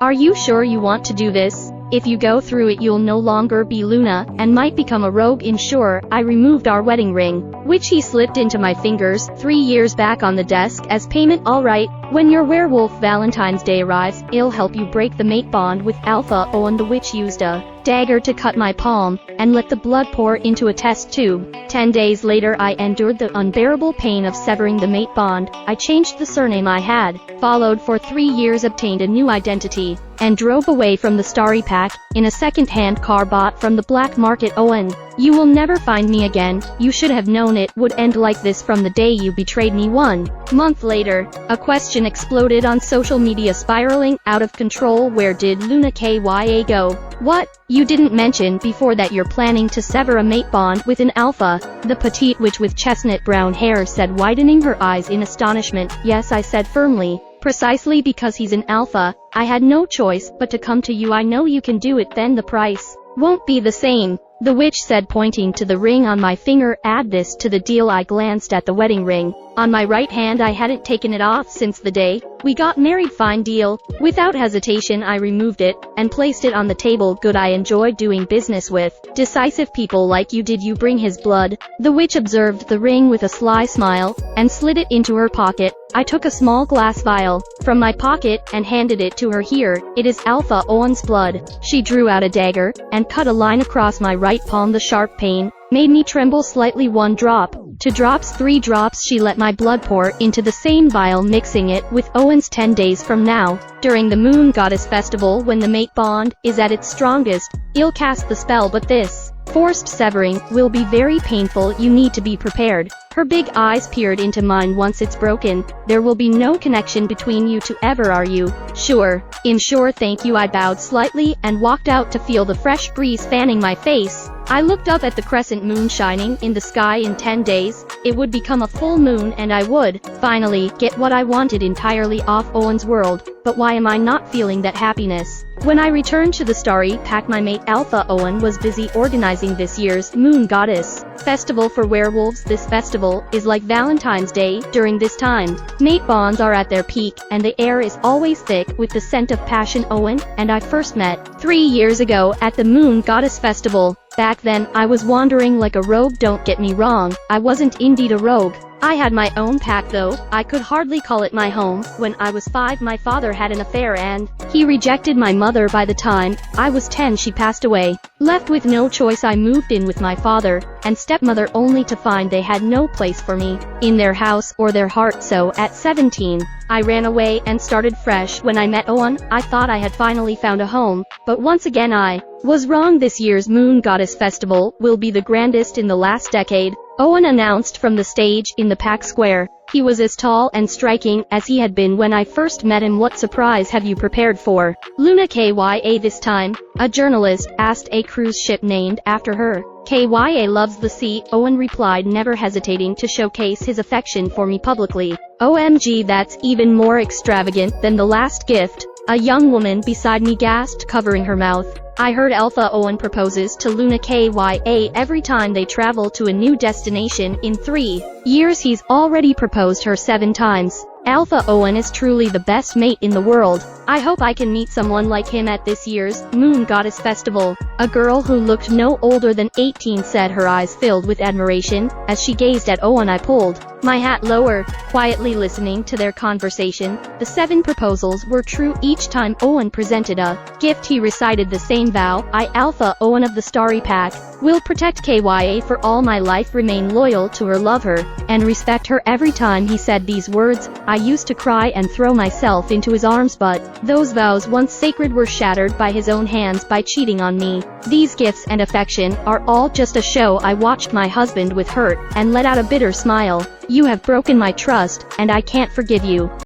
Are you sure you want to do this? If you go through it you'll no longer be Luna, and might become a rogue. Sure, I removed our wedding ring, which he slipped into my fingers 3 years back on the desk as payment. Alright, when your werewolf Valentine's Day arrives, it'll help you break the mate bond with Alpha Owen. The witch used a dagger to cut my palm, and let the blood pour into a test tube. 10 days later I endured the unbearable pain of severing the mate bond. I changed the surname I had followed for 3 years, obtained a new identity, and drove away from the Starry Pack, in a second-hand car bought from the black market. Owen, you will never find me again. You should have known it would end like this from the day you betrayed me. 1 month later, a question exploded on social media, spiraling out of control. Where did Luna Kya go? What? You didn't mention before that you're planning to sever a mate bond with an alpha? The petite witch with chestnut brown hair said, widening her eyes in astonishment. Yes, I said firmly. Precisely because he's an alpha, I had no choice but to come to you. I know you can do it. Then the price won't be the same, the witch said, pointing to the ring on my finger. Add this to the deal. I glanced at the wedding ring on my right hand. I hadn't taken it off since the day we got married. Fine deal. Without hesitation I removed it and placed it on the table. Good, I enjoy doing business with decisive people like you. Did you bring his blood? The witch observed the ring with a sly smile, and slid it into her pocket. I took a small glass vial from my pocket and handed it to her. Here, it is Alpha Owen's blood. She drew out a dagger and cut a line across my right palm. The sharp pain made me tremble slightly. 1 drop, 2 drops, 3 drops. She let my blood pour into the same vial, mixing it with Owen's. 10 days from now, during the Moon Goddess Festival, when the mate bond is at its strongest, I'll cast the spell, but this forced severing will be very painful. You need to be prepared. Her big eyes peered into mine. Once it's broken, there will be no connection between you two ever. Are you sure? I'm sure. Thank you. I bowed slightly and walked out to feel the fresh breeze fanning my face. I looked up at the crescent moon shining in the sky. In 10 days, it would become a full moon and I would finally get what I wanted entirely off Owen's world. But why am I not feeling that happiness? When I returned to the Starry Pack, my mate Alpha Owen was busy organizing this year's Moon Goddess Festival for werewolves. This festival is like Valentine's Day. During this time, mate bonds are at their peak, and the air is always thick with the scent of passion. Owen and I first met 3 years ago at the Moon Goddess Festival. Back then, I was wandering like a rogue. Don't get me wrong, I wasn't indeed a rogue. I had my own pack, though I could hardly call it my home. When I was 5, my father had an affair and he rejected my mother. By the time I was 10, she passed away. Left with no choice, I moved in with my father and stepmother, only to find they had no place for me in their house or their heart. So at 17, I ran away and started fresh. When I met Owen, I thought I had finally found a home, but once again I was wrong. This year's Moon Goddess Festival will be the grandest in the last decade, Owen announced from the stage in the Pack Square. He was as tall and striking as he had been when I first met him. What surprise have you prepared for Luna Kya this time? A journalist asked. A cruise ship named after her. Kya loves the sea, Owen replied, never hesitating to showcase his affection for me publicly. OMG, that's even more extravagant than the last gift, a young woman beside me gasped, covering her mouth. I heard Alpha Owen proposes to Luna Kya every time they travel to a new destination. In 3 years he's already proposed her 7 times. Alpha Owen is truly the best mate in the world. I hope I can meet someone like him at this year's Moon Goddess Festival. A girl who looked no older than 18 said, her eyes filled with admiration as she gazed at Owen. I pulled my hat lower, quietly listening to their conversation. The 7 proposals were true each time Owen presented a gift. He recited the same vow. I, Alpha Owen of the Starry Pack, will protect Kya for all my life, remain loyal to her, love her, and respect her. Every time he said these words, I used to cry and throw myself into his arms, but those vows, once sacred, were shattered by his own hands by cheating on me. These gifts and affection are all just a show. I watched my husband with hurt and let out a bitter smile. You have broken my trust, and I can't forgive you.